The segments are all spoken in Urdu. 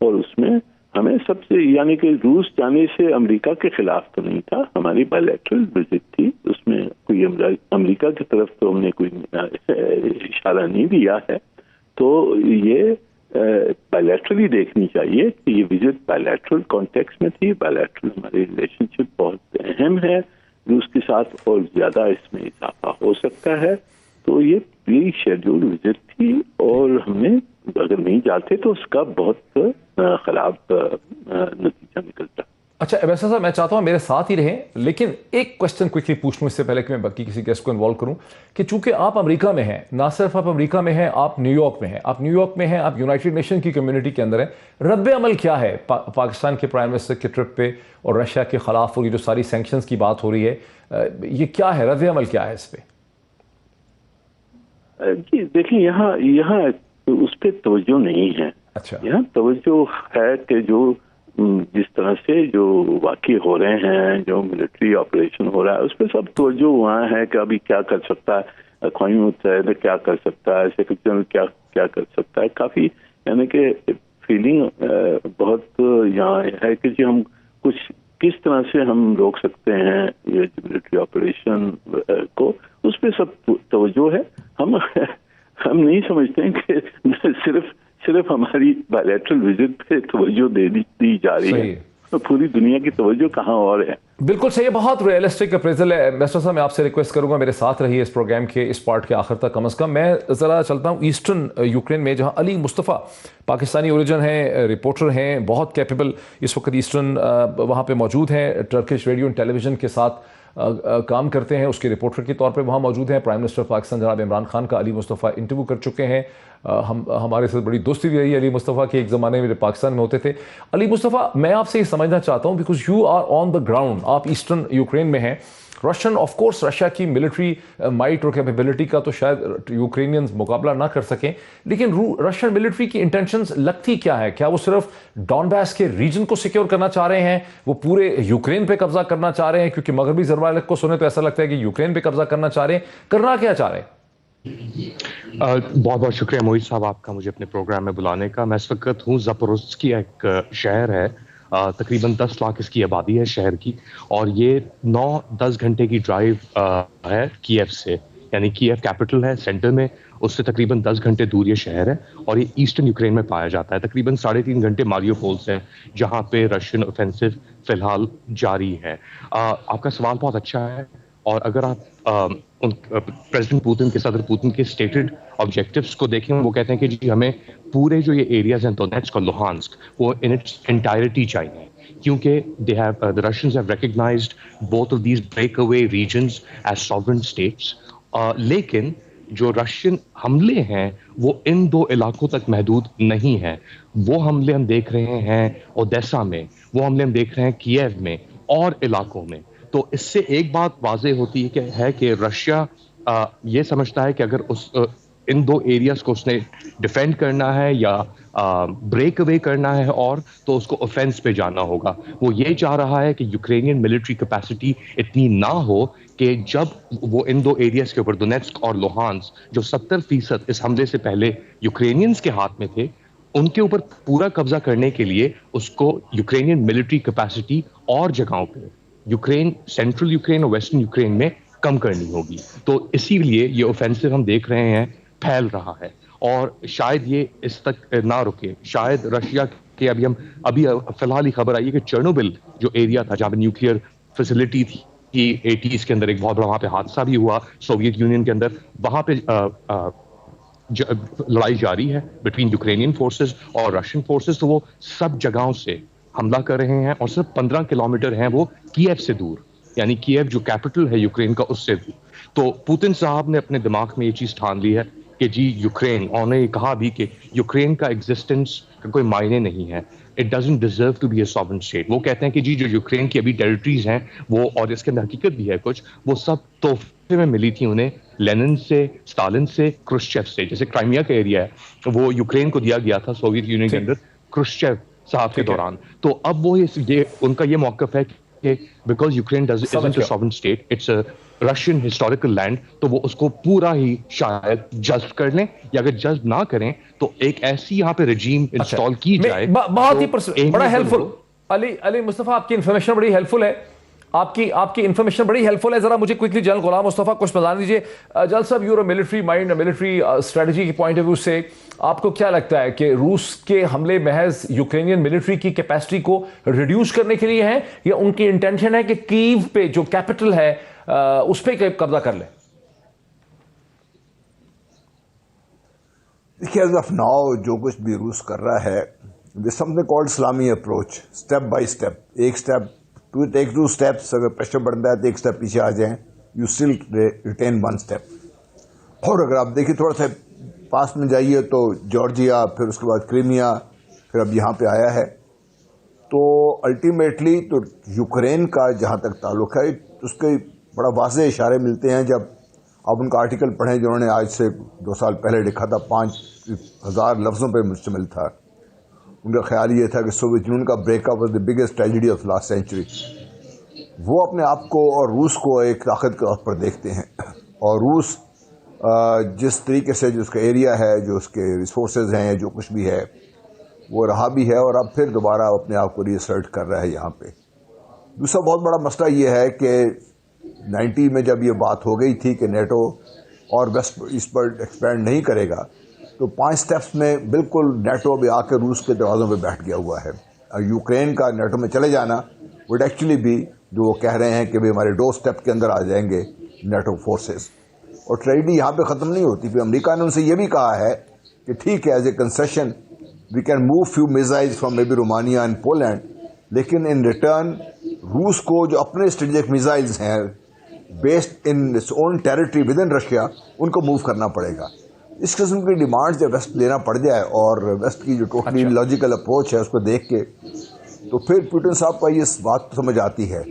اور اس میں ہمیں سب سے یعنی کہ روس جانے سے امریکہ کے خلاف تو نہیں تھا، ہماری بائیلیٹرل وزٹ تھی، اس میں کوئی امریکہ کی طرف تو ہم نے کوئی اشارہ نہیں دیا ہے. تو یہ بائیلیٹرلی دیکھنی چاہیے کہ یہ وزٹ بائیلیٹرل کانٹیکس میں تھی. بائیلیٹرل ہماری ریلیشن شپ بہت اہم ہے روس کے ساتھ، اور زیادہ اس میں اضافہ ہو سکتا ہے. تو یہ پری شیڈول وزٹ تھی، اور ہم نے اگر نہیں جاتے تو اس کا بہت خراب نتیجہ نکلتا. اچھا ایمبیسڈر صاحب، میں چاہتا ہوں میرے ساتھ ہی رہیں، لیکن ایک کوشچن کوئکلی پوچھ لوں اس سے پہلے کہ میں باقی کسی گیسٹ کو انوالو کروں، کہ چونکہ آپ امریکہ میں ہیں، نہ صرف آپ امریکہ میں ہیں، آپ نیو یارک میں ہیں، آپ یونائٹڈ نیشن کی کمیونٹی کے اندر ہیں، رد عمل کیا ہے پاکستان کے پرائم منسٹر کے ٹرپ پہ اور رشیا کے خلاف اور یہ جو ساری سینکشنز کی بات ہو رہی ہے، یہ کیا ہے، رد عمل کیا ہے اس پہ؟ جی دیکھیں، یہاں اس پہ توجہ نہیں ہے. اچھا، یہاں توجہ ہے کہ جو جس طرح سے جو واقع ہو رہے ہیں، جو ملٹری آپریشن ہو رہا ہے، اس پہ سب توجہ وہاں ہے کہ ابھی کیا کر سکتا ہے اقوام متحدہ، کیا کر سکتا ہے سیکرٹری جنرل، کیا کر سکتا ہے. کافی یعنی کہ فیلنگ بہت یہاں ہے کہ جی ہم کچھ کس طرح سے ہم روک سکتے ہیں یہ ملٹری آپریشن کو، اس پہ سب توجہ ہے. ہم نہیں سمجھتے ہیں کہ صرف ہماری بائیلیٹرل وزٹ پہ توجہ دی جا رہی ہے، پوری دنیا کی توجہ کہاں اور ہے. بالکل صحیح، بہت ریئلسٹک اپریزل ہے. مسٹر صاحب، میں آپ سے ریکویسٹ کروں گا میرے ساتھ رہیے اس پروگرام کے اس پارٹ کے آخر تک، کم از کم میں ذرا چلتا ہوں ایسٹرن یوکرین میں، جہاں علی مصطفیٰ پاکستانی اوریجن ہیں، رپورٹر ہیں، بہت کیپیبل اس وقت ایسٹرن وہاں پہ موجود ہیں، Turkish radio and television کے ساتھ کام کرتے ہیں، اس کے رپورٹر کے طور پہ وہاں موجود ہیں. پرائم منسٹر پاکستان جناب عمران خان کا علی مصطفیٰ انٹرویو کر چکے ہیں. ہمارے ساتھ بڑی دوستی بھی رہی ہے علی مصطفیٰ کی، ایک زمانے میں پاکستان میں ہوتے تھے. علی مصطفیٰ، میں آپ سے یہ سمجھنا چاہتا ہوں، because you are on the ground, آپ ایسٹرن یوکرین میں ہیں. رشین آف کورس رشیا کی ملٹری مائٹ اور کیپیبلٹی کا تو شاید یوکرینینز مقابلہ نہ کر سکیں، لیکن رشین ملٹری کی انٹینشنز لگتی کیا ہے؟ کیا وہ صرف ڈونباس کے ریجن کو سیکیور کرنا چاہ رہے ہیں، وہ پورے یوکرین پہ قبضہ کرنا چاہ رہے ہیں؟ کیونکہ مغربی ذرائع کو سنے تو ایسا لگتا ہے کہ یوکرین پہ قبضہ کرنا چاہ رہے ہیں، کرنا کیا چاہ رہے ہیں؟ بہت بہت شکریہ موہت صاحب آپ کا مجھے اپنے پروگرام میں بلانے کا. میں اس وقت ہوں زپوروژسکی، ایک شہر ہے، تقریباً 10 لاکھ اس کی آبادی ہے شہر کی، اور یہ 9-10 گھنٹے کی ڈرائیو ہے کیف سے، یعنی کیف کیپٹل ہے سینٹر میں، اس سے تقریباً 10 گھنٹے دور یہ شہر ہے، اور یہ ایسٹرن یوکرین میں پایا جاتا ہے. تقریباً 3.5 گھنٹے ماریوپول سے، جہاں پہ رشین اوفینسو فی الحال جاری ہے. آپ کا سوال بہت اچھا ہے، اور اگر آپ پریزیڈنٹ پوتن کے، صدر پوتن کے اسٹیٹڈ آبجیکٹیوز کو دیکھیں، وہ کہتے ہیں کہ جی ہمیں پورے جو یہ ایریاز ہیں دونیٹسک اور لوہانسک، وہ ان اٹس انٹائرٹی چاہیے، کیونکہ the Russians have recognized both of these breakaway regions as sovereign states. لیکن جو رشین حملے ہیں وہ ان 2 علاقوں تک محدود نہیں ہیں. وہ حملے ہم دیکھ رہے ہیں اوڈیسا میں، وہ حملے ہم دیکھ رہے ہیں کیف میں اور علاقوں میں. تو اس سے ایک بات واضح ہوتی ہے کہ رشیا یہ سمجھتا ہے کہ اگر ان 2 ایریاز کو اس نے ڈیفینڈ کرنا ہے یا بریک اوے کرنا ہے، اور تو اس کو اوفینس پہ جانا ہوگا. وہ یہ چاہ رہا ہے کہ یوکرینین ملٹری کیپیسٹی اتنی نہ ہو کہ جب وہ ان 2 ایریاز کے اوپر دونیٹسک اور لوہانس، جو 70% اس حملے سے پہلے یوکرینینز کے ہاتھ میں تھے، ان کے اوپر پورا قبضہ کرنے کے لیے اس کو یوکرینین ملٹری کیپیسٹی اور جگہوں پہ یوکرین، سینٹرل یوکرین اور ویسٹرن یوکرین میں کم کرنی ہوگی. تو اسی لیے یہ اوفینسو ہم دیکھ رہے ہیں پھیل رہا ہے، اور شاید یہ اس تک نہ رکے. شاید رشیا کے ابھی فی الحال ہی خبر آئی ہے کہ چرنوبل جو ایریا تھا جہاں پہ نیوکلیئر فیسلٹی تھی 80s کے اندر، ایک بہت بڑا وہاں پہ حادثہ بھی ہوا سوویت یونین کے اندر، وہاں پہ لڑائی جاری ہے بٹوین یوکرینین فورسز اور رشین فورسز. تو وہ سب جگہوں سے حملہ کر رہے ہیں، اور صرف 15 کلومیٹر ہیں وہ کیف سے دور، یعنی کیف جو کیپٹل ہے یوکرین کا، اس سے دور. تو پوتن صاحب نے اپنے دماغ میں یہ چیز ٹھان لی ہے کہ جی یوکرین، اور نے یہ کہا بھی کہ یوکرین کا ایگزسٹنس کا کوئی معنی نہیں ہے، it doesn't deserve to be a sovereign state. وہ کہتے ہیں کہ جی جو یوکرین کی ابھی ٹیریٹریز ہیں وہ، اور اس کے اندر حقیقت بھی ہے کچھ، وہ سب تحفے میں ملی تھی انہیں لینن سے، اسٹالن سے، کرشچیف سے. جیسے کرائمیا کا ایریا ہے وہ یوکرین کو دیا گیا تھا سوویت یونین کے اندر کرشچیف صاحب کے دوران. تو اب وہ یہ ان کا یہ موقف ہے کہ because Ukraine isn't a sovereign state, it's a Russian historical land, تو وہ اس کو پورا ہی شاید جذب کر لیں، یا اگر جذب نہ کریں تو ایک ایسی یہاں پہ رجیم انسٹال کی جائے. بہت ہی بڑا ہیلپ فل علی مصطفیٰ، آپ کی انفارمیشن بڑی ہیلپ فل ہے، آپ کی انفارمیشن بڑی ہیلپ فل ہے. ذرا مجھے کوئکلی جنرل غلام مصطفیٰ کچھ بتا دیجیے. جنرل صاحب، your military mind, military strategy کی پوائنٹ آف ویو سے آپ کو کیا لگتا ہے کہ روس کے حملے محض یوکرینین ملٹری کی کیپیسٹی کو ریڈیوس کرنے کے لیے ہیں، یا ان کی انٹینشن ہے کہ کیو پہ جو کیپٹل ہے اس پہ قبضہ کر لیں؟ دیکھیے، ایز آف ناؤ جو کچھ بھی روس کر رہا ہے، دس سم تھنگ کالڈ اسلامی اپروچ، اسٹیپ بائی اسٹیپ. ایک اسٹیپ ٹیک 2 steps، اگر پریشر بڑھتا ہے تو ایک اسٹیپ پیچھے آ جائیں، یو اسٹل ریٹین 1 step. اور اگر آپ دیکھیں تھوڑا سا پاس میں جائیے تو جارجیا، پھر اس کے بعد کرائمیا، پھر اب یہاں پہ آیا ہے. تو الٹیمیٹلی تو یوکرین کا جہاں تک تعلق ہے، اس کے بڑا واضح اشارے ملتے ہیں. جب آپ ان کا آرٹیکل پڑھیں جنہوں نے آج سے 2 سال پہلے لکھا تھا، 5000 لفظوں پہ مشتمل تھا. ان کا خیال یہ تھا کہ سوویت یونین کا break up was the biggest tragedy of last century. وہ اپنے آپ کو اور روس کو ایک طاقت کے طور پر دیکھتے ہیں، اور روس جس طریقے سے جو اس کا ایریا ہے، جو اس کے ریسورسز ہیں، جو کچھ بھی ہے، وہ رہا بھی ہے، اور اب پھر دوبارہ اپنے آپ کو ری اسرٹ کر رہا ہے یہاں پہ. دوسرا بہت بڑا مسئلہ یہ ہے کہ 90 میں جب یہ بات ہو گئی تھی کہ نیٹو اور ویسٹ اس پر ایکسپینڈ نہیں کرے گا، تو 5 steps میں بالکل نیٹو بھی آ کے روس کے دروازوں پہ بیٹھ گیا ہوا ہے. اور یوکرین کا نیٹو میں چلے جانا وڈ ایکچولی بھی، جو وہ کہہ رہے ہیں کہ بھی ہمارے 2 step کے اندر آ جائیں گے نیٹو فورسز. اور ٹریجڈی یہاں پہ ختم نہیں ہوتی. پھر امریکہ نے ان سے یہ بھی کہا ہے کہ ٹھیک ہے، as a concession we can move few missiles from may be Romania and Poland, لیکن ان ریٹرن روس کو جو اپنے اسٹریٹجک میزائلز ہیں based in its own territory within Russia, ان کو موو کرنا پڑے گا. اس قسم کی ڈیمانڈ جب ویسٹ لینا پڑ جائے، اور ویسٹ کی جو ٹوٹلی لاجیکل اپروچ ہے اس کو دیکھ کے، تو پھر پوٹن صاحب کا یہ بات سمجھ آتی ہے.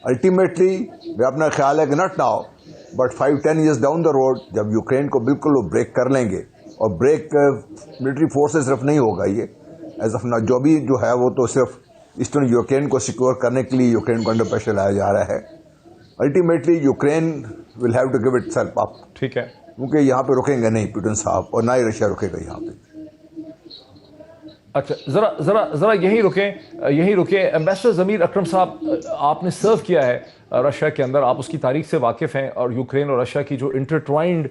الٹیمیٹلی میں اپنا خیال ہے کہ not now but 5-10 years down the road, جب یوکرین کو بالکل وہ بریک کر لیں گے، اور بریک ملٹری فورس سے صرف نہیں ہوگا، یہ ایز آف نا جو بھی جو ہے وہ تو صرف ایسٹرن یوکرین کو سیکور کرنے کے لیے یوکرین کو انڈر پریشر لایا جا رہا ہے. Ultimately Ukraine will have to give itself up. ٹھیک ہے، کیونکہ یہاں پہ رکیں گے نہیں پوٹن صاحب، اور نہ ہی رشیا رکے گا یہاں پہ. اچھا، ذرا یہیں رکیں. ایمبیسڈر ضمیر اکرم صاحب، آپ نے سرو کیا ہے رشیا کے اندر، آپ اس کی تاریخ سے واقف ہیں، اور یوکرین اور رشیا کی جو انٹرٹوائنڈ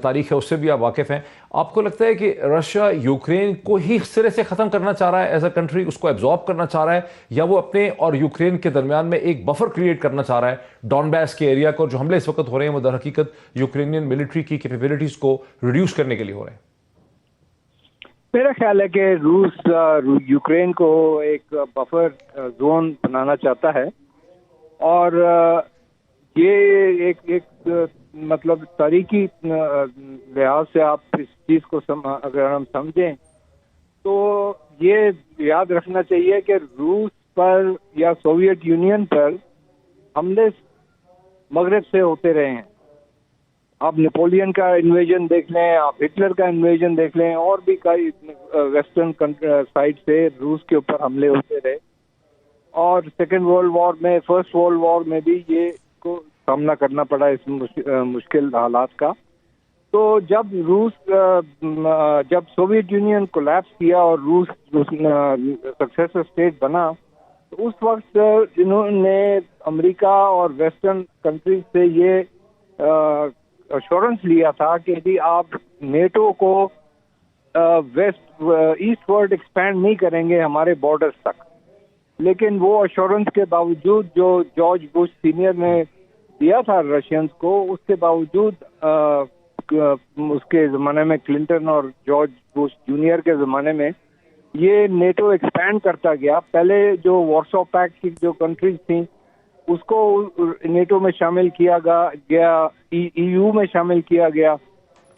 تاریخ ہے اس سے بھی آپ واقف ہیں. آپ کو لگتا ہے کہ رشیا یوکرین کو ہی سرے سے ختم کرنا چاہ رہا ہے ایز اے کنٹری، اس کو ایبزارب کرنا چاہ رہا ہے، یا وہ اپنے اور یوکرین کے درمیان میں ایک بفر کریٹ کرنا چاہ رہا ہے ڈونباس کے ایریا کو؟ جو حملے اس وقت ہو رہے ہیں وہ در حقیقت یوکرینین ملٹری کی کیپیبلٹیز کو ریڈیوس کرنے کے لیے ہو رہے ہیں. میرا خیال ہے کہ روس یوکرین کو ایک بفر زون بنانا چاہتا ہے، اور یہ ایک مطلب تاریخی لحاظ سے آپ اس چیز کو اگر ہم سمجھیں تو یہ یاد رکھنا چاہیے کہ روس پر یا سوویت یونین پر حملے مغرب سے ہوتے رہے ہیں. آپ نیپولین کا انویژن دیکھ لیں، آپ ہٹلر کا انویژن دیکھ لیں، اور بھی کئی ویسٹرن سائڈ سے روس کے اوپر حملے ہوتے رہے. اور سیکنڈ ورلڈ وار میں، فرسٹ ورلڈ وار میں بھی یہ کو سامنا کرنا پڑا اس مشکل حالات کا. تو جب سوویت یونین کولیپس کیا اور روس سکسیسر اسٹیٹ بنا، تو اس وقت انہوں نے امریکا اور ویسٹرن کنٹریز سے یہ ایشورنس لیا تھا کہ جی آپ نیٹو کو ایسٹ ورڈ ایکسپینڈ نہیں کریں گے ہمارے بارڈرز تک. لیکن وہ ایشورنس کے باوجود جو جارج بش سینئر نے دیا تھا رشینز کو، اس کے باوجود اس کے زمانے میں کلنٹن اور جارج بش جونیئر کے زمانے میں یہ نیٹو ایکسپینڈ کرتا گیا. پہلے جو وارسو پیکٹ کی جو کنٹریز تھیں اس کو نیٹو میں شامل کیا گیا، ای یو میں شامل کیا گیا،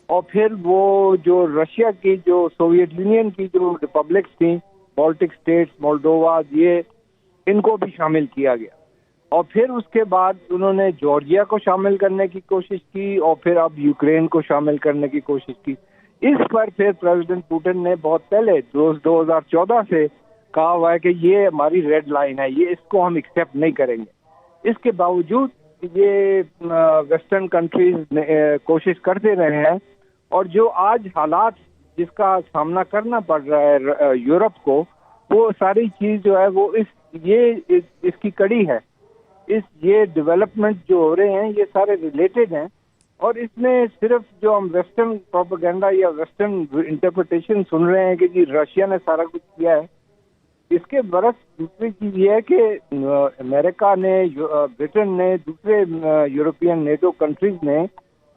اور پھر وہ جو رشیا کی جو سوویت یونین کی جو ریپبلکس تھیں، بالٹک اسٹیٹس، مولڈووا، یہ ان کو بھی شامل کیا گیا. اور پھر اس کے بعد انہوں نے جارجیا کو شامل کرنے کی کوشش کی، اور پھر اب یوکرین کو شامل کرنے کی کوشش کی. اس پر پھر پریزیڈنٹ پوٹن نے بہت پہلے 2014 سے کہا ہوا ہے کہ یہ ہماری ریڈ لائن ہے, یہ اس کو ہم ایکسیپٹ نہیں کریں گے. اس کے باوجود یہ ویسٹرن کنٹریز کوشش کرتے رہے ہیں, اور جو آج حالات جس کا سامنا کرنا پڑ رہا ہے یورپ کو, وہ ساری چیز جو ہے وہ اس کی کڑی ہے. یہ ڈیولپمنٹ جو ہو رہے ہیں یہ سارے ریلیٹڈ ہیں, اور اس میں صرف جو ہم ویسٹرن پروپیگنڈا یا ویسٹرن انٹرپریٹیشن سن رہے ہیں کہ جی رشیا نے سارا کچھ کیا ہے, اس کے برعکس دوسری چیز یہ ہے کہ امریکہ نے, برٹن نے, دوسرے یورپین نیٹو کنٹریز نے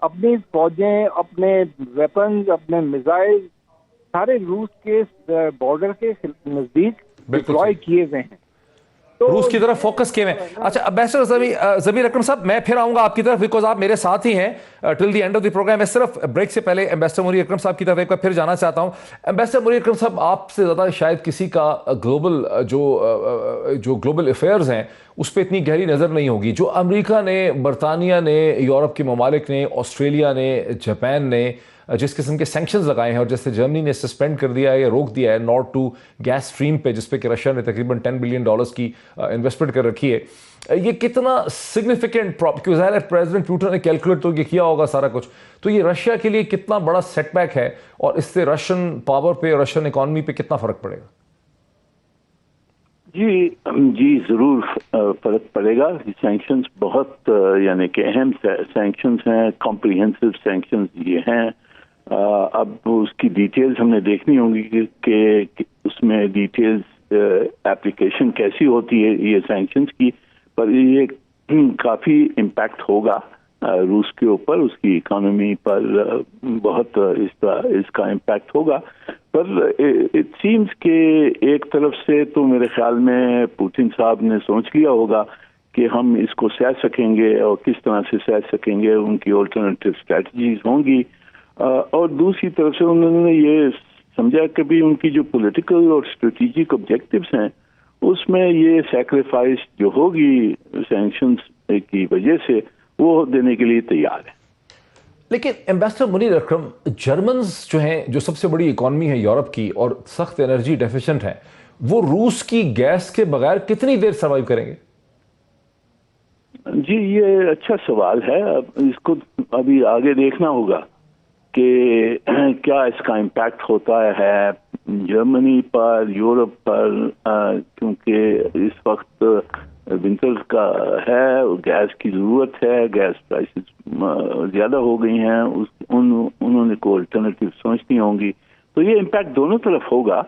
اپنی فوجیں, اپنے ویپنز, اپنے میزائل سارے روس کے بارڈر کے نزدیک ڈپلوائے کیے ہوئے ہیں, روس کی طرف فوکس کیے ہیں. اچھا امبیسڈر ضمیر اکرم صاحب, میں پھر آؤں گا آپ کی طرف بیکاز آپ میرے ساتھ ہی ہیں till the end of the programme. میں صرف بریک سے پہلے امبیسڈر منیر اکرم صاحب کی طرف ایک بار پھر جانا چاہتا ہوں. امبیسڈر منیر اکرم صاحب, آپ سے زیادہ شاید کسی کا گلوبل جو گلوبل افیئرز ہیں اس پہ اتنی گہری نظر نہیں ہوگی. جو امریکہ نے, برطانیہ نے, یورپ کے ممالک نے, آسٹریلیا نے, جاپان نے جس قسم کے سینکشنز لگائے ہیں, اور جیسے جرمنی نے سسپینڈ کر دیا ہے یا روک دیا ہے نارڈ 2 گیس اسٹریم پہ, جس پہ کہ رشیا نے تقریباً $10 بلین کی انویسٹمنٹ کر رکھی ہے, یہ کتنا سگنیفیکنٹ, کیونکہ ظاہر ہے پریزیڈنٹ پوٹن نے کیلکولیٹ تو یہ کیا ہوگا سارا کچھ, تو یہ رشیا کے لیے کتنا بڑا سیٹ بیک ہے, اور اس سے رشین پاور پہ, رشین اکانومی پہ کتنا فرق پڑے گا؟ جی ضرور فرق پڑے گا. سینکشنز بہت یعنی کہ اہم سینکشنز ہیں, کمپریہنسو سینکشنز یہ ہیں. اب اس کی ڈیٹیلز ہم نے دیکھنی ہوں گی کہ اس میں ڈیٹیلز ایپلیکیشن کیسی ہوتی ہے یہ سینکشنز کی, پر یہ کافی امپیکٹ ہوگا روس کے اوپر, اس کی اکانومی پر بہت اس کا امپیکٹ ہوگا. پر اٹ سیمز کہ ایک طرف سے تو میرے خیال میں پوتن صاحب نے سوچ لیا ہوگا کہ ہم اس کو سہ سکیں گے, اور کس طرح سے سہ سکیں گے, ان کی آلٹرنیٹیو اسٹریٹجیز ہوں گی. اور دوسری طرف سے انہوں نے یہ سمجھا کہ بھی ان کی جو پولیٹیکل اور اسٹریٹجک آبجیکٹیوز ہیں اس میں یہ سیکریفائس جو ہوگی سینکشنز کی وجہ سے وہ دینے کے لیے تیار ہے. لیکن امبیسڈر منیر اکرم, جرمنز جو ہیں, جو سب سے بڑی اکانومی ہے یورپ کی اور سخت انرجی ڈیفیشنٹ ہیں, وہ روس کی گیس کے بغیر کتنی دیر سروائیو کریں گے؟ جی یہ اچھا سوال ہے. اس کو ابھی آگے دیکھنا ہوگا کہ کیا اس کا امپیکٹ ہوتا ہے جرمنی پر, یورپ پر, کیونکہ اس وقت ونٹر کا ہے, گیس کی ضرورت ہے, گیس پرائسز زیادہ ہو گئی ہیں, انہوں نے کوئی الٹرنیٹیو سوچنی ہوں گی, تو یہ امپیکٹ دونوں طرف ہوگا.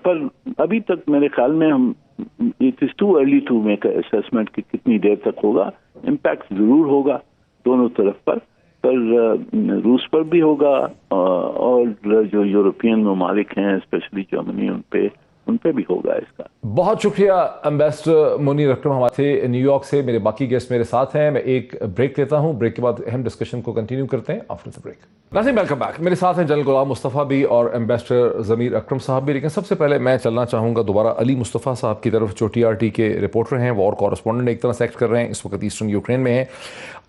پر ابھی تک میرے خیال میں ہم it is too early to make assessment کہ کتنی دیر تک ہوگا. امپیکٹ ضرور ہوگا دونوں طرف پر روس پر بھی ہوگا, اور جو یورپین ممالک ہیں اسپیشلی جرمنی ان پہ بھی ہوگا اس کا. بہت شکریہ امبیسڈر منیر اکرم, ہمارے تھے نیو یارک سے. میرے باقی گیسٹ میرے ساتھ ہیں. میں ایک بریک لیتا ہوں, بریک کے بعد اہم ڈسکشن کو کنٹینیو کرتے ہیں آفٹر دا بریک. ناظرین ویلکم بیک. میرے ساتھ ہیں جنرل غلام مصطفیٰ بھی اور امبیسڈر ضمیر اکرم صاحب بھی. لیکن سب سے پہلے میں چلنا چاہوں گا دوبارہ علی مصطفیٰ صاحب کی طرف, جو TRT کے رپورٹر ہیں, وہ اور کورسپونڈنٹ ایک طرح سے ایکٹ کر رہے ہیں, اس وقت ایسٹرن یوکرین میں ہیں.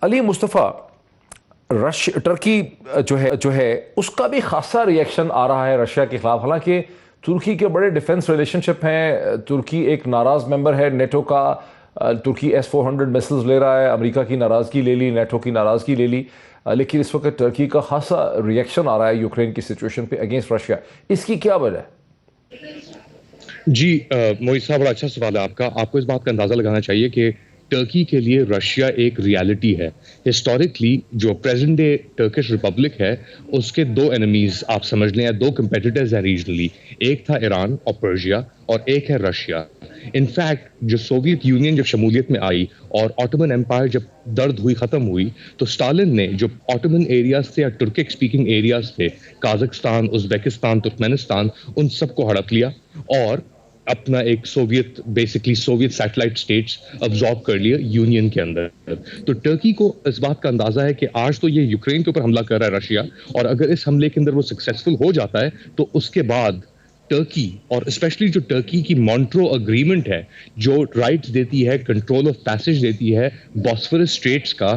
علی مصطفیٰ, ٹرکی جو ہے اس کا بھی خاصا ریئیکشن آ رہا ہے رشیا کے خلاف. حالانکہ ترکی کے بڑے ڈیفنس ریلیشن شپ ہیں, ترکی ایک ناراض ممبر ہے نیٹو کا, ترکی S-400 میسلز لے رہا ہے, امریکہ کی ناراضگی لے لی, نیٹو کی ناراضگی لے لی, لیکن اس وقت ٹرکی کا خاصا ریئیکشن آ رہا ہے یوکرین کی سچویشن پہ اگینسٹ رشیا. اس کی کیا وجہ ہے؟ جی موئی صاحب, بڑا اچھا سوال ہے آپ کا. آپ کو اس بات کا اندازہ لگانا چاہیے کہ ٹرکی کے لیے رشیا ایک ریالٹی ہے. ہسٹوریکلی جو پریزنٹ ڈے ٹرکش ریپبلک ہے اس کے دو انیمیز آپ سمجھ لیں, دو کمپیٹیٹرز ہیں ریجنلی. ایک تھا ایران اور پرشیا, اور ایک ہے رشیا. انفیکٹ جو سوویت یونین جب شمولیت میں آئی اور آٹومن امپائر جب درد ہوئی, ختم ہوئی, تو اسٹالن نے جو آٹومن ایریاز تھے یا ٹرکک اسپیکنگ ایریاز تھے, قازقستان, ازبیکستان, ترکمانستان, ان سب کو ہڑپ لیا اور اپنا ایک سوویت سیٹلائٹ اسٹیٹس ابزارب کر لیا یونین کے اندر. تو ٹرکی کو اس بات کا اندازہ ہے کہ آج تو یہ یوکرین کے اوپر حملہ کر رہا ہے رشیا, اور اگر اس حملے کے اندر وہ سکسیسفل ہو جاتا ہے تو اس کے بعد ٹرکی, اور اسپیشلی جو ٹرکی کی مونٹرو اگریمنٹ ہے جو رائٹس دیتی ہے, کنٹرول آف پیسج دیتی ہے باسفورس اسٹریٹس کا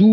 2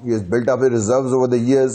he has built up his reserves over the years.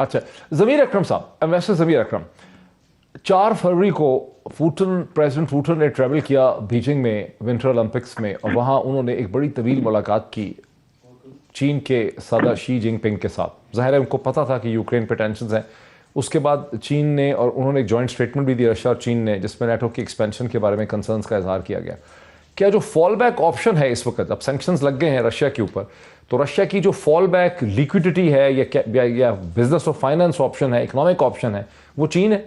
اچھا ضمیر اکرم صاحب, انویسٹر ضمیر اکرم, 4 فروری کو پریزیڈنٹ پوٹن نے ٹریول کیا بیجنگ میں ونٹر اولمپکس میں, اور وہاں انہوں نے ایک بڑی طویل ملاقات کی چین کے صدر شی جن پنگ کے ساتھ. ظاہر ہے ان کو پتہ تھا کہ یوکرین پہ ٹینشنز ہیں. اس کے بعد چین نے, اور انہوں نے ایک جوائنٹ اسٹیٹمنٹ بھی دی رشیا اور چین نے, جس میں نیٹو کی ایکسپینشن کے بارے میں کنسرنز کا اظہار کیا گیا. کیا جو فال بیک آپشن ہے اس وقت, اب سینکشنز لگ گئے ہیں رشیا کے اوپر, تو رشیا کی جو فال بیک لیکوڈیٹی ہے یا بزنس اور فائنانس آپشن ہے, اکنامک آپشن ہے, وہ چین ہے؟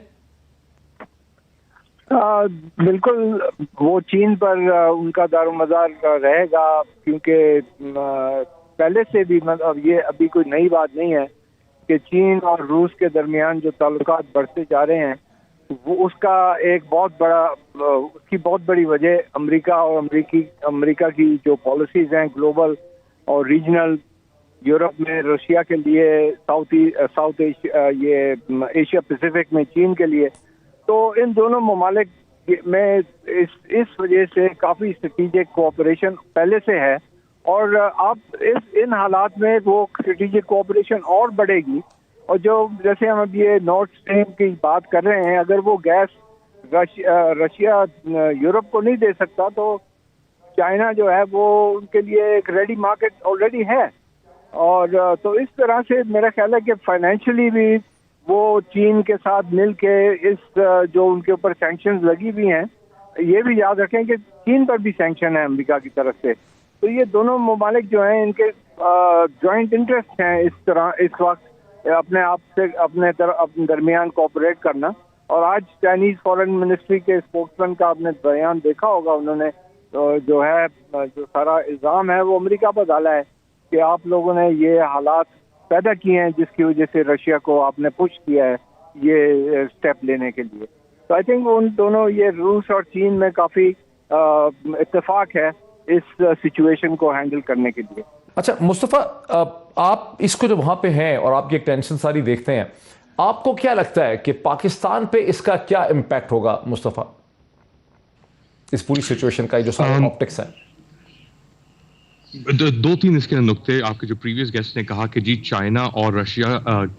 بالکل وہ چین پر ان کا دار و مدار رہے گا, کیونکہ پہلے سے بھی مطلب یہ ابھی کوئی نئی بات نہیں ہے کہ چین اور روس کے درمیان جو تعلقات بڑھتے جا رہے ہیں, وہ اس کا ایک اس کی بہت بڑی وجہ امریکہ اور امریکہ کی جو پالیسیز ہیں گلوبل اور ریجنل, یورپ میں رشیا کے لیے, ساؤتھ ایشیا پیسفک میں چین کے لیے. تو ان دونوں ممالک میں اس وجہ سے کافی اسٹریٹجک کوآپریشن پہلے سے ہے, اور اب ان حالات میں وہ اسٹریٹجک کوآپریشن اور بڑھے گی. اور جو جیسے ہم اب یہ نارتھ اسٹریم کی بات کر رہے ہیں, اگر وہ گیس رشیا یورپ کو نہیں دے سکتا تو چائنا جو ہے وہ ان کے لیے ایک ریڈی مارکیٹ آلریڈی ہے. اور تو اس طرح سے میرا خیال ہے کہ فائنینشلی بھی وہ چین کے ساتھ مل کے اس جو ان کے اوپر سینکشنز لگی ہوئی ہیں, یہ بھی یاد رکھیں کہ چین پر بھی سینکشن ہے امریکہ کی طرف سے. تو یہ دونوں ممالک جو ہیں ان کے جوائنٹ انٹرسٹ ہیں اس وقت اپنے آپ سے اپنے درمیان کوآپریٹ کرنا. اور آج چائنیز فارن منسٹری کے اسپوکس مین کا آپ نے بیان دیکھا ہوگا, انہوں نے جو سارا الزام ہے وہ امریکہ پر ڈالا ہے کہ آپ لوگوں نے یہ حالات پیدا کیے ہیں جس کی وجہ سے رشیا کو آپ نے پش کیا ہے یہ اسٹیپ لینے کے لیے. تو آئی تھنک ان دونوں, یہ روس اور چین میں کافی اتفاق ہے اس سچویشن کو ہینڈل کرنے کے لیے. اچھا مصطفیٰ, آپ اس کو جو وہاں پہ ہیں اور آپ کی ایک ٹینشن ساری دیکھتے ہیں, آپ کو کیا لگتا ہے کہ پاکستان پہ اس کا کیا امپیکٹ ہوگا مصطفیٰ, اس پوری سچویشن کا جو سارے آپٹکس ہیں؟ 2-3 اس کے نقطے. آپ کے جو پریویس گیسٹ نے کہا کہ جی چائنا اور رشیا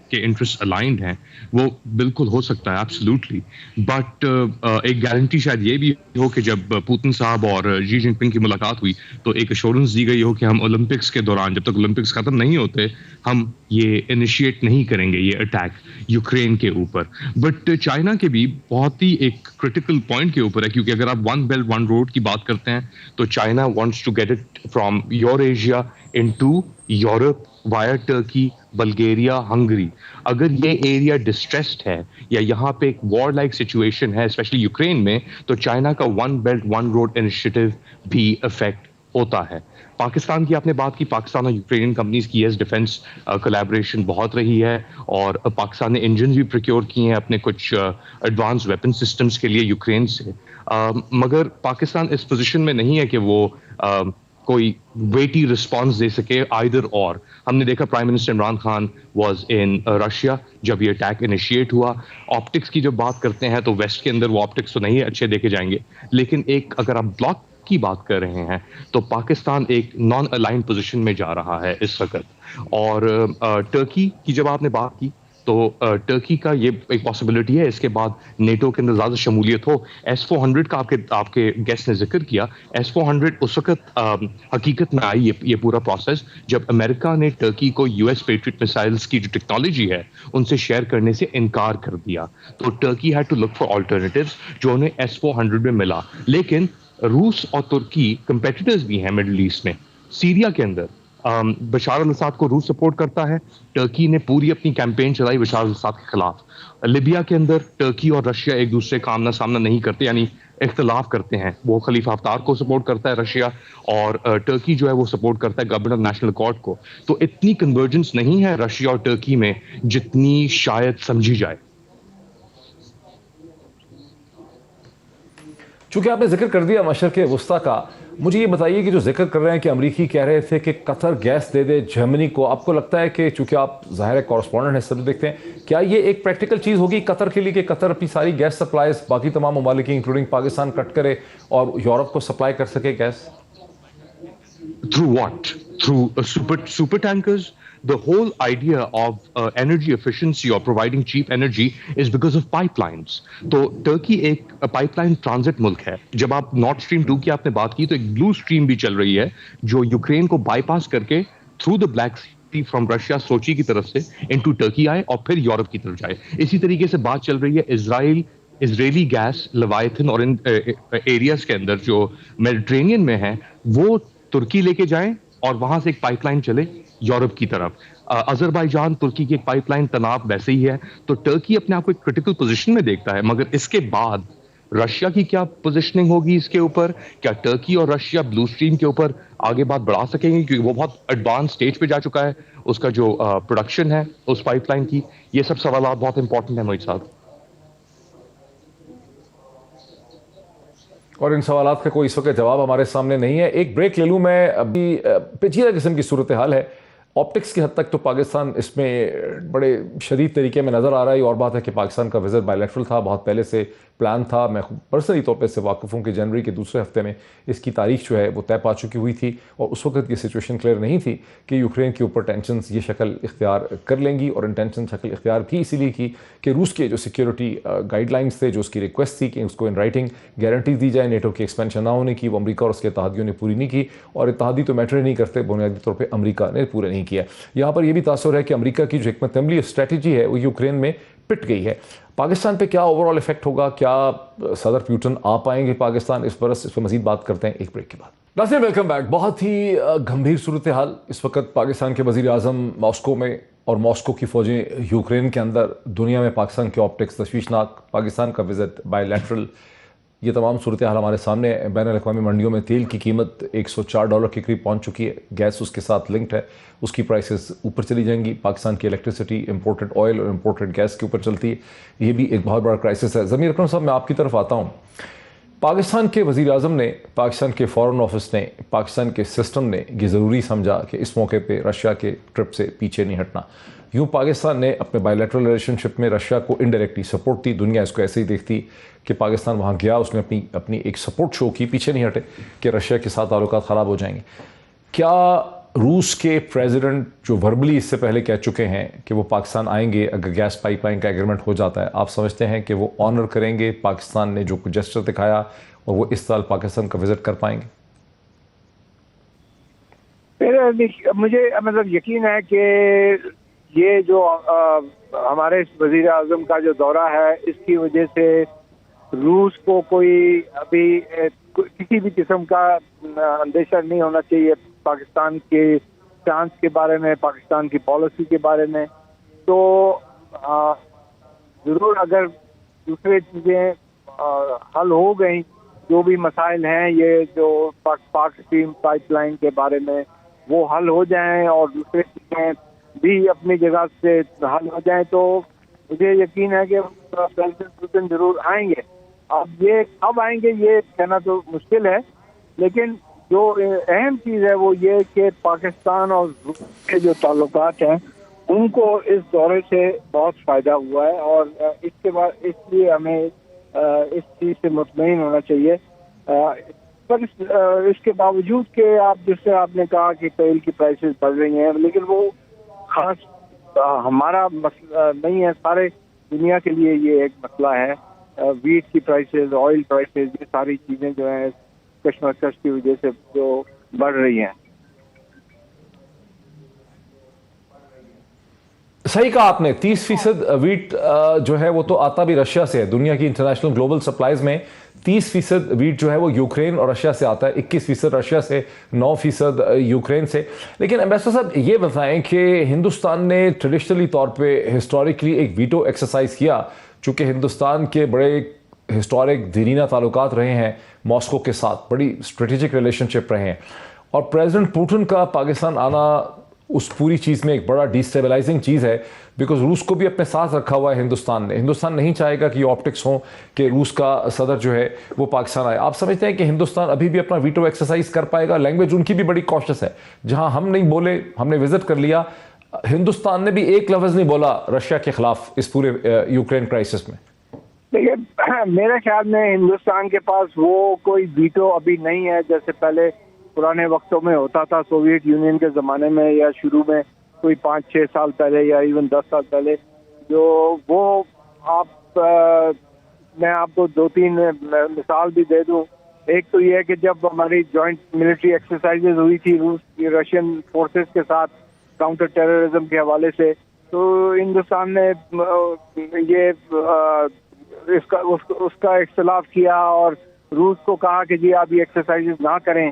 کے انٹرسٹ الائنڈ ہیں, وہ بالکل ہو سکتا ہے ایبسلیوٹلی, بٹ ایک گارنٹی شاید یہ بھی ہو کہ جب پوتن صاحب اور شی جن پنگ کی ملاقات ہوئی تو ایک ایشورنس دی گئی ہو کہ ہم اولمپکس کے دوران, جب تک اولمپکس ختم نہیں ہوتے, ہم یہ انیشیٹ نہیں کریں گے یہ اٹیک یوکرین کے اوپر. بٹ چائنا کے بھی بہت ہی ایک کرٹیکل پوائنٹ کے اوپر ہے, کیونکہ اگر آپ ون بیلٹ ون روڈ کی بات کرتے ہیں تو China wants to get it from Eurasia into Europe via Turkey, Bulgaria, Hungary. اگر یہ ایریا ڈسٹریسڈ ہے یا یہاں پہ ایک وار لائک سچویشن ہے اسپیشلی یوکرین میں, تو چائنا کا one belt one road initiative بھی افیکٹ ہوتا ہے. پاکستان کی آپ نے بات کی, پاکستان اور یوکرینین کمپنیز کی یس ڈیفینس کولیبریشن بہت رہی ہے, اور پاکستان نے انجنز بھی پروکیور کیے ہیں اپنے کچھ ایڈوانس ویپن سسٹمز کے لیے یوکرین سے. مگر پاکستان اس پوزیشن میں نہیں ہے کہ وہ کوئی ویٹی رسپانس دے سکے آئدر اور. ہم نے دیکھا prime minister Imran Khan was in Russia جب یہ اٹیک انیشیٹ ہوا. آپٹکس کی جب بات کرتے ہیں تو ویسٹ کے اندر وہ آپٹکس تو نہیں اچھے دیکھے جائیں گے, لیکن ایک اگر آپ بلاک کی بات کر رہے ہیں تو پاکستان ایک نان الائنڈ پوزیشن میں جا رہا ہے اس وقت. اور ٹرکی کی جب آپ نے بات کی تو ٹرکی کا یہ ایک پاسبلٹی ہے اس کے بعد نیٹو کے اندر زیادہ شمولیت ہو. S-400 کا آپ کے گیسٹ نے ذکر کیا. S-400 اس وقت حقیقت میں آئی یہ پورا پروسیس جب امریکہ نے ٹرکی کو US پیٹریٹ میسائلز کی جو ٹیکنالوجی ہے ان سے شیئر کرنے سے انکار کر دیا. تو Turkey had to look for alternatives جو انہیں S-400 میں ملا. لیکن روس اور ترکی کمپیٹیٹرز بھی ہیں مڈل ایسٹ میں. سیریا کے اندر بشار الاساد کو روس سپورٹ کرتا ہے, ٹرکی نے پوری اپنی کیمپین چلائی بشار الاساد کے خلاف. لیبیا کے اندر ٹرکی اور رشیا ایک دوسرے کا آمنا سامنا نہیں کرتے, یعنی اختلاف کرتے ہیں. وہ خلیفہ حفتار کو سپورٹ کرتا ہے رشیا, اور ٹرکی جو ہے وہ سپورٹ کرتا ہے گورنمنٹ آف نیشنل اکارڈ کو. تو اتنی کنورجنس نہیں ہے رشیا اور ٹرکی میں جتنی شاید سمجھی جائے. چونکہ آپ نے ذکر کر دیا مشرق وسطیٰ کا, مجھے یہ بتائیے کہ جو ذکر کر رہے ہیں کہ امریکی کہہ رہے تھے کہ قطر گیس دے دے جرمنی کو, آپ کو لگتا ہے کہ چونکہ آپ ظاہر ہے کورسپونڈنٹ ہیں سب دیکھتے ہیں, کیا یہ ایک پریکٹیکل چیز ہوگی قطر کے لیے کہ قطر اپنی ساری گیس سپلائیز باقی تمام ممالک انکلوڈنگ پاکستان کٹ کرے اور یورپ کو سپلائی کر سکے gas? Through what? Through super tankers? the whole idea of energy efficiency or providing cheap energy is because of pipelines. تو ٹرکی ایک پائپ لائن ٹرانزٹ ملک ہے. جب آپ نارتھ اسٹریم 2 کی آپ نے بات کی تو ایک بلو اسٹریم بھی چل رہی ہے جو یوکرین کو بائی پاس کر کے through the Black Sea from Russia Sochi کی طرف سے انٹو ٹرکی آئے اور پھر یورپ کی طرف جائے. اسی طریقے سے بات چل رہی ہے اسرائیلی گیس لیویاتھن اور ان ایریاز کے اندر جو میڈیٹرینین میں ہیں وہ ترکی لے کے جائیں اور وہاں سے ایک پائپ لائن چلے یورپ کی طرف. آذربائیجان ترکی کی ایک پائپ لائن تناب ویسے ہی ہے. تو ٹرکی اپنے آپ کو ایک کرٹیکل پوزیشن میں دیکھتا ہے, مگر اس کے بعد رشیا کی کیا پوزیشننگ ہوگی اس کے اوپر, کیا ٹرکی اور رشیا بلو اسٹریم کے اوپر آگے بات بڑھا سکیں گے کیونکہ وہ بہت ایڈوانس سٹیج پہ جا چکا ہے, اس کا جو پروڈکشن ہے اس پائپ لائن کی. یہ سب سوالات بہت امپورٹنٹ ہیں محیط صاحب. اور ان سوالات کا کوئی اس وقت جواب ہمارے سامنے نہیں ہے. ایک بریک لے لوں میں. ابھی پیچیدہ قسم کی صورتحال ہے. آپٹکس کی حد تک تو پاکستان اس میں بڑے شدید طریقے میں نظر آ رہا ہے. اور بات ہے کہ پاکستان کا وزٹ بائی لیٹرل تھا, بہت پہلے سے پلان تھا. میں پرسنلی طور پہ اس سے واقف ہوں کہ جنوری کے دوسرے ہفتے میں اس کی تاریخ جو ہے وہ طے پا چکی ہوئی تھی, اور اس وقت یہ سچویشن کلیئر نہیں تھی کہ یوکرین کے اوپر ٹینشنز یہ شکل اختیار کر لیں گی. اور ان ٹینشن شکل اختیار بھی اسی لیے کی کہ روس کے جو سیکیورٹی گائیڈ لائنس تھے, جو اس کی ریکویسٹ تھی کہ اس کو ان رائٹنگ گارنٹیز دی جائے نیٹو کی ایکسپینشن نہ ہونے کی, وہ امریکہ اور اس کے اتحادیوں نے پوری نہیں کی. اور اتحادی تو میٹر نہیں کرتے, بنیادی طور پہ امریکہ نے پورے نہیں کیا. یہاں پر یہ بھی تاثر ہے کہ امریکہ کی جو حکمت عملی اسٹریٹجی ہے وہ یوکرین میں پٹ گئی ہے. پاکستان پہ کیا اوور آل افیکٹ ہوگا, کیا صدر پیوٹن آ پائیں گے پاکستان اس برس, اس پہ مزید بات کرتے ہیں ایک بریک کے بعد. ناظرین ویلکم بیک. بہت ہی گمبھیر صورتحال اس وقت پاکستان کے وزیر اعظم ماسکو میں, اور ماسکو کی فوجیں یوکرین کے اندر, دنیا میں پاکستان کے آپٹکس تشویشناک, پاکستان کا وزٹ بائی لیٹرل, یہ تمام صورتحال ہمارے سامنے. بین الاقوامی منڈیوں میں تیل کی قیمت $104 کے قریب پہنچ چکی ہے. گیس اس کے ساتھ لنکڈ ہے, اس کی پرائسز اوپر چلی جائیں گی. پاکستان کی الیکٹریسٹی امپورٹڈ آئل اور امپورٹڈ گیس کے اوپر چلتی ہے. یہ بھی ایک بہت بڑا کرائسس ہے. ضمیر اکرم صاحب, میں آپ کی طرف آتا ہوں. پاکستان کے وزیر اعظم نے, پاکستان کے فارن آفس نے, پاکستان کے سسٹم نے یہ ضروری سمجھا کہ اس موقع پہ رشیا کے ٹرپ سے پیچھے نہیں ہٹنا. یوں پاکستان نے اپنے بائی لیٹرل ریلیشن شپ میں رشیا کو انڈائریکٹلی سپورٹ دی. دنیا اس کو ایسے ہی دیکھتی کہ پاکستان وہاں گیا, اس نے اپنی ایک سپورٹ شو کی, پیچھے نہیں ہٹے کہ رشیا کے ساتھ تعلقات خراب ہو جائیں گے. کیا روس کے پریزیڈنٹ جو وربلی اس سے پہلے کہہ چکے ہیں کہ وہ پاکستان آئیں گے اگر گیس پائپ لائن کا ایگریمنٹ ہو جاتا ہے, آپ سمجھتے ہیں کہ وہ آنر کریں گے پاکستان نے جو جسچر دکھایا, اور وہ اس سال پاکستان کا وزٹ کر پائیں گے؟ مجھے مطلب یقین ہے کہ یہ جو ہمارے وزیر اعظم کا جو دورہ ہے, اس کی وجہ سے روس کو کوئی ابھی کسی بھی قسم کا اندیشہ نہیں ہونا چاہیے پاکستان کے چانس کے بارے میں, پاکستان کی پالیسی کے بارے میں. تو ضرور اگر دوسرے چیزیں حل ہو گئیں, جو بھی مسائل ہیں یہ جو پاک اسٹریم پائپ لائن کے بارے میں وہ حل ہو جائیں اور دوسرے چیزیں بھی اپنی جگہ سے حل ہو جائیں, تو مجھے یقین ہے کہ پریزیڈنٹ پوتن ضرور آئیں گے. اب یہ کب آئیں گے یہ کہنا تو مشکل ہے, لیکن جو اہم چیز ہے وہ یہ کہ پاکستان اور روس کے جو تعلقات ہیں ان کو اس دورے سے بہت فائدہ ہوا ہے, اور اس کے بعد اس لیے ہمیں اس چیز سے مطمئن ہونا چاہیے. پر اس کے باوجود کہ جس سے آپ نے کہا کہ تیل کی پرائسز بڑھ رہی ہیں, لیکن وہ خاص ہمارا مسئلہ نہیں ہے, سارے دنیا کے لیے یہ ایک مسئلہ ہے. ویٹ کی پرائسز, آئل پرائسز, یہ ساری چیزیں جو ہیں کشمکش کی وجہ سے جو بڑھ رہی ہیں. صحیح کہا آپ نے. 30% ویٹ جو ہے وہ تو آتا بھی رشیا سے ہے. دنیا کی انٹرنیشنل گلوبل سپلائز میں 30% ویٹ جو ہے وہ یوکرین اور رشیا سے آتا ہے, 21% رشیا سے, 9% یوکرین سے. لیکن امبیسڈر صاحب یہ بتائیں کہ ہندوستان نے ٹریڈیشنلی طور پہ ہسٹوریکلی ایک ویٹو ایکسرسائز کیا, چونکہ ہندوستان کے بڑے ہسٹورک دیرینہ تعلقات رہے ہیں ماسکو کے ساتھ, بڑی اسٹریٹجک ریلیشن شپ رہے ہیں, اور پریزیڈنٹ پوٹن کا پاکستان آنا اس پوری چیز میں ایک بڑا ڈیسٹیبلائزنگ چیز ہے, بیکاز روس کو بھی اپنے ساتھ رکھا ہوا ہے ہندوستان نے. ہندوستان نہیں چاہے گا کہ یہ آپٹکس ہوں کہ روس کا صدر جو ہے وہ پاکستان آئے. آپ سمجھتے ہیں کہ ہندوستان ابھی بھی اپنا ویٹو ایکسرسائز کر پائے گا؟ لینگویج ان کی بھی بڑی کوشش ہے, جہاں ہم نہیں بولے, ہم نے وزٹ کر لیا, ہندوستان نے بھی ایک لفظ نہیں بولا رشیا کے خلاف اس پورے یوکرین کرائسس میں. دیکھیے, میرے خیال میں ہندوستان کے پاس وہ کوئی ویٹو ابھی نہیں ہے جیسے پہلے پرانے وقتوں میں ہوتا تھا, سوویت یونین کے زمانے میں یا شروع میں کوئی 5-6 سال پہلے یا ایون 10 سال پہلے، جو وہ آپ میں آپ کو 2-3 مثال بھی دے دوں. ایک تو یہ ہے کہ جب ہماری جوائنٹ ملٹری ایکسرسائزز ہوئی تھی روس کی رشین فورسز کے ساتھ کاؤنٹر ٹیررزم کے حوالے سے، تو ہندوستان نے یہ اس کا اختلاف کیا اور روس کو کہا کہ جی آپ یہ ایکسرسائزز نہ کریں.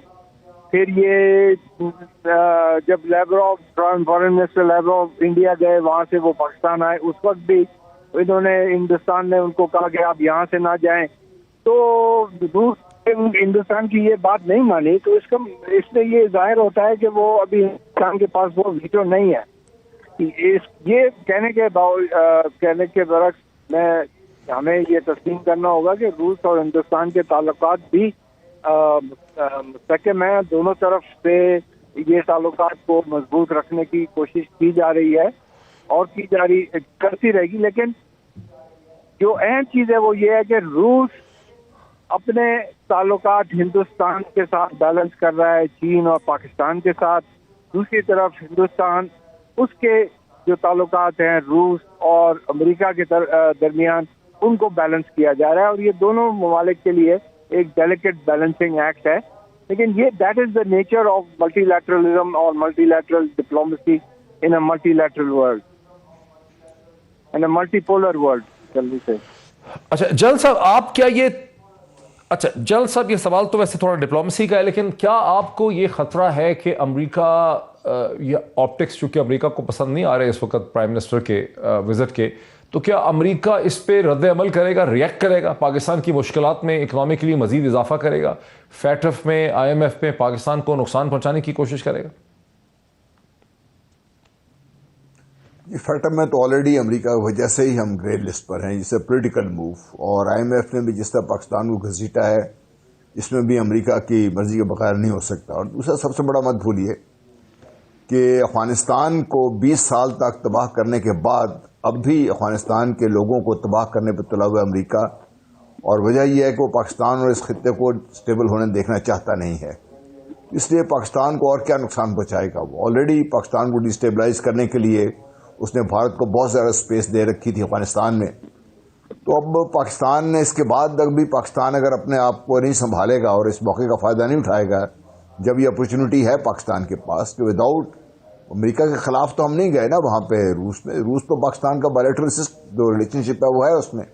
پھر یہ جب لیبروف فارن منسٹر لیبروف انڈیا گئے، وہاں سے وہ پاکستان آئے، اس وقت بھی انہوں نے ہندوستان نے ان کو کہا کہ آپ یہاں سے نہ جائیں. تو روس ہندوستان کی یہ بات نہیں مانی، تو اس میں یہ ظاہر ہوتا ہے کہ وہ ابھی ہندوستان کے پاس وہ ویٹو نہیں ہے. یہ کہنے کے برعکس ہمیں یہ تسلیم کرنا ہوگا کہ روس اور ہندوستان کے تعلقات بھی مستحکم ہیں. دونوں طرف سے یہ تعلقات کو مضبوط رکھنے کی کوشش کی جا رہی ہے اور کرتی رہے گی. لیکن جو اہم چیز ہے وہ یہ ہے کہ روس اپنے تعلقات ہندوستان کے ساتھ بیلنس کر رہا ہے، چین اور پاکستان کے ساتھ. دوسری طرف ہندوستان اس کے جو تعلقات ہیں روس اور امریکہ کے درمیان ان کو بیلنس کیا جا رہا ہے، اور یہ دونوں ممالک کے لیے ایک ڈیلیکیٹ بیلنسنگ ایکٹ ہے. لیکن یہ that is the nature of multilateralism اور multilateral diplomacy in a multilateral world, in a multipolar world جلدی سے. اچھا جل صاحب یہ سوال تو ویسے تھوڑا ڈپلومیسی کا ہے، لیکن کیا آپ کو یہ خطرہ ہے کہ امریکہ یا آپٹکس چونکہ امریکہ کو پسند نہیں آ رہے اس وقت پرائم منسٹر کے وزٹ کے، تو کیا امریکہ اس پہ رد عمل کرے گا، ریئیکٹ کرے گا، پاکستان کی مشکلات میں اکنامکلی مزید اضافہ کرے گا، فیٹف میں IMF میں پاکستان کو نقصان پہنچانے کی کوشش کرے گا؟ جی فیٹم میں تو آلریڈی امریکہ کی وجہ سے ہی ہم گرے لسٹ پر ہیں، جسے پولیٹیکل موو، اور IMF نے بھی جس طرح پاکستان کو گھسیٹا ہے اس میں بھی امریکہ کی مرضی کے بغیر نہیں ہو سکتا. اور دوسرا سب سے بڑا مت بھولیے کہ افغانستان کو 20 سال تک تباہ کرنے کے بعد اب بھی افغانستان کے لوگوں کو تباہ کرنے پر تلا ہوا امریکہ، اور وجہ یہ ہے کہ وہ پاکستان اور اس خطے کو سٹیبل ہونے دیکھنا چاہتا نہیں ہے. اس لیے پاکستان کو اور کیا نقصان پہنچائے گا؟ وہ آلریڈی پاکستان کو ڈیسٹیبلائز کرنے کے لیے اس نے بھارت کو بہت زیادہ سپیس دے رکھی تھی افغانستان میں. تو اب پاکستان نے اس کے بعد تک بھی پاکستان اگر اپنے آپ کو نہیں سنبھالے گا اور اس موقع کا فائدہ نہیں اٹھائے گا، جب یہ اپرچونٹی ہے پاکستان کے پاس کہ وداؤٹ امریکہ کے خلاف تو ہم نہیں گئے نا وہاں پہ روس تو پاکستان کا بائلیٹرل جو ریلیشن شپ ہے وہ ہے اس میں،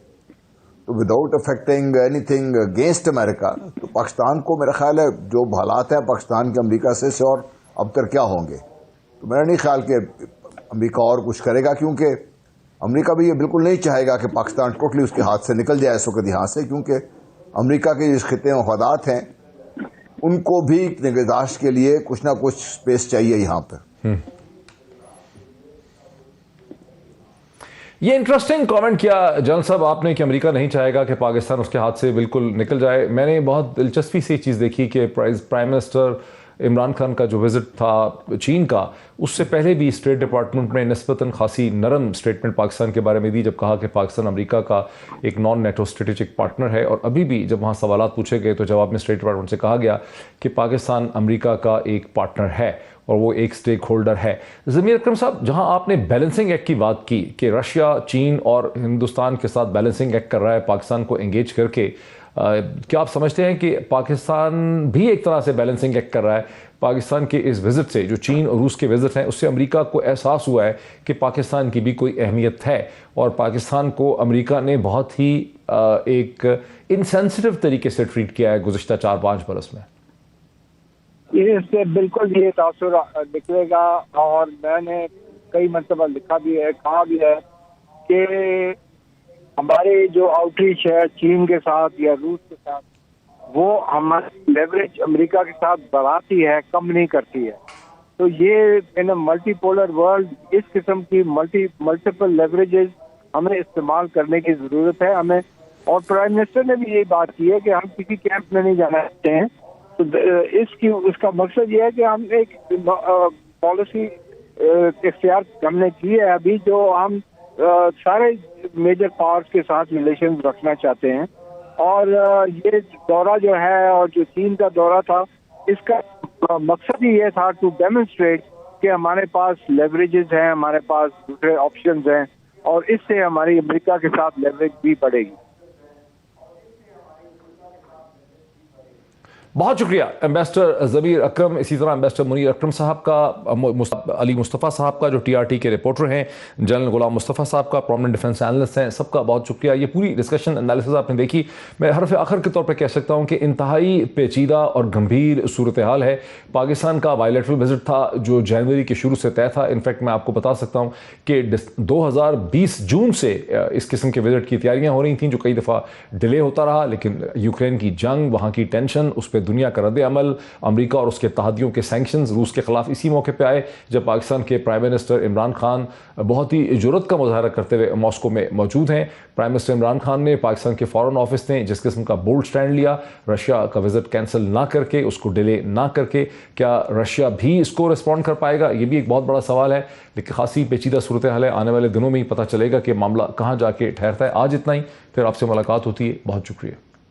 تو without affecting anything against امریکہ، تو پاکستان کو میرا خیال ہے جو حالات ہیں پاکستان کے امریکہ سے اور اب تک کیا ہوں گے، تو میرا نہیں خیال کہ امریکہ اور کچھ کرے گا، کیونکہ امریکہ بھی یہ بالکل نہیں چاہے گا کہ پاکستان ٹوٹلی اس کے ہاتھ سے نکل جائے اس وقت یہاں سے، کیونکہ امریکہ کے جس خطے مفادات ہیں ان کو بھی نگہداشت کے لیے کچھ نہ کچھ سپیس چاہیے یہاں پہ. یہ انٹرسٹنگ کامنٹ کیا جنرل صاحب آپ نے کہ امریکہ نہیں چاہے گا کہ پاکستان اس کے ہاتھ سے بالکل نکل جائے. میں نے بہت دلچسپی سے یہ چیز دیکھی کہ پرائم منسٹر عمران خان کا جو وزٹ تھا چین کا، اس سے پہلے بھی اسٹیٹ ڈپارٹمنٹ نے نسبتاً خاصی نرم سٹیٹمنٹ پاکستان کے بارے میں دی، جب کہا کہ پاکستان امریکہ کا ایک نان نیٹو اسٹریٹجک پارٹنر ہے. اور ابھی بھی جب وہاں سوالات پوچھے گئے تو جواب میں اسٹیٹ ڈپارٹمنٹ سے کہا گیا کہ پاکستان امریکہ کا ایک پارٹنر ہے اور وہ ایک اسٹیک ہولڈر ہے. ضمیر اکرم صاحب، جہاں آپ نے بیلنسنگ ایکٹ کی بات کی کہ رشیا چین اور ہندوستان کے ساتھ بیلنسنگ ایکٹ کر رہا ہے پاکستان کو انگیج کر کے، کیا آپ سمجھتے ہیں کہ پاکستان بھی ایک طرح سے بیلنسنگ ایکٹ کر رہا ہے؟ پاکستان کے اس وزٹ سے، جو چین اور روس کے وزٹ ہیں، اس سے امریکہ کو احساس ہوا ہے کہ پاکستان کی بھی کوئی اہمیت ہے، اور پاکستان کو امریکہ نے بہت ہی ایک انسینسٹیو طریقے سے ٹریٹ کیا ہے گزشتہ 4-5 برس میں. اس سے بالکل یہ تاثر نکلے گا، اور میں نے کئی مرتبہ لکھا بھی ہے، کہا بھی ہے کہ ہمارے جو آؤٹ ریچ ہے چین کے ساتھ یا روس کے ساتھ، وہ ہماری لیوریج امریکہ کے ساتھ بڑھاتی ہے، کم نہیں کرتی ہے. تو یہ ان ملٹی پولر ورلڈ اس قسم کی ملٹیپل لیوریجز ہمیں استعمال کرنے کی ضرورت ہے ہمیں. اور پرائم منسٹر نے بھی یہی بات کی ہے کہ ہم کسی کیمپ میں نہیں جانا چاہتے ہیں. تو اس کا مقصد یہ ہے کہ ہم ایک پالیسی اختیار ہم نے کی ہے ابھی، جو ہم سارے میجر پاورز کے ساتھ ریلیشنز رکھنا چاہتے ہیں. اور یہ دورہ جو ہے اور جو چین کا دورہ تھا، اس کا مقصد ہی یہ تھا ٹو ڈیمونسٹریٹ کہ ہمارے پاس لیوریجز ہیں, ہمارے پاس دوسرے آپشنز ہیں, اور اس سے ہماری امریکہ کے ساتھ لیوریج بھی بڑھے گی. بہت شکریہ ایمبیسڈر ضمیر اکرم. اسی طرح ایمبیسڈر منیر اکرم صاحب کا, علی مصطفیٰ صاحب کا جو ٹی آر ٹی کے رپورٹر ہیں, جنرل غلام مصطفیٰ صاحب کا پرومننٹ ڈیفنس اینالسٹ ہیں, سب کا بہت شکریہ. یہ پوری ڈسکشن انالیسز آپ نے دیکھی. میں حرف آخر کے طور پہ کہہ سکتا ہوں کہ انتہائی پیچیدہ اور گمبھیر صورتحال ہے. پاکستان کا بائیلیٹرل وزٹ تھا جو جنوری کے شروع سے طے تھا. انفیکٹ میں آپ کو بتا سکتا ہوں کہ 2020 جون سے اس قسم کے وزٹ کی تیاریاں ہو رہی تھیں, جو کئی دفعہ ڈیلے ہوتا رہا, لیکن یوکرین کی جنگ, وہاں کی ٹینشن, اس پہ دنیا کا رد عمل, امریکہ اور اس کے اتحادیوں کے سینکشنز روس کے خلاف اسی موقع پہ آئے جب پاکستان کے پرائم منسٹر عمران خان بہت ہی جرأت کا مظاہرہ کرتے ہوئے ماسکو میں موجود ہیں. پرائم منسٹر عمران خان نے پاکستان کے فارن آفس نے جس قسم کا بولڈ سٹینڈ لیا, رشیا کا وزٹ کینسل نہ کر کے, اس کو ڈیلے نہ کر کے, کیا رشیا بھی اس کو رسپونڈ کر پائے گا؟ یہ بھی ایک بہت بڑا سوال ہے. لیکن خاصی پیچیدہ صورتحال ہے. آنے والے دنوں میں ہی پتہ چلے گا کہ معاملہ کہاں جا کے ٹھہرتا ہے. آج اتنا ہی, پھر آپ سے ملاقات ہوتی ہے. بہت شکریہ.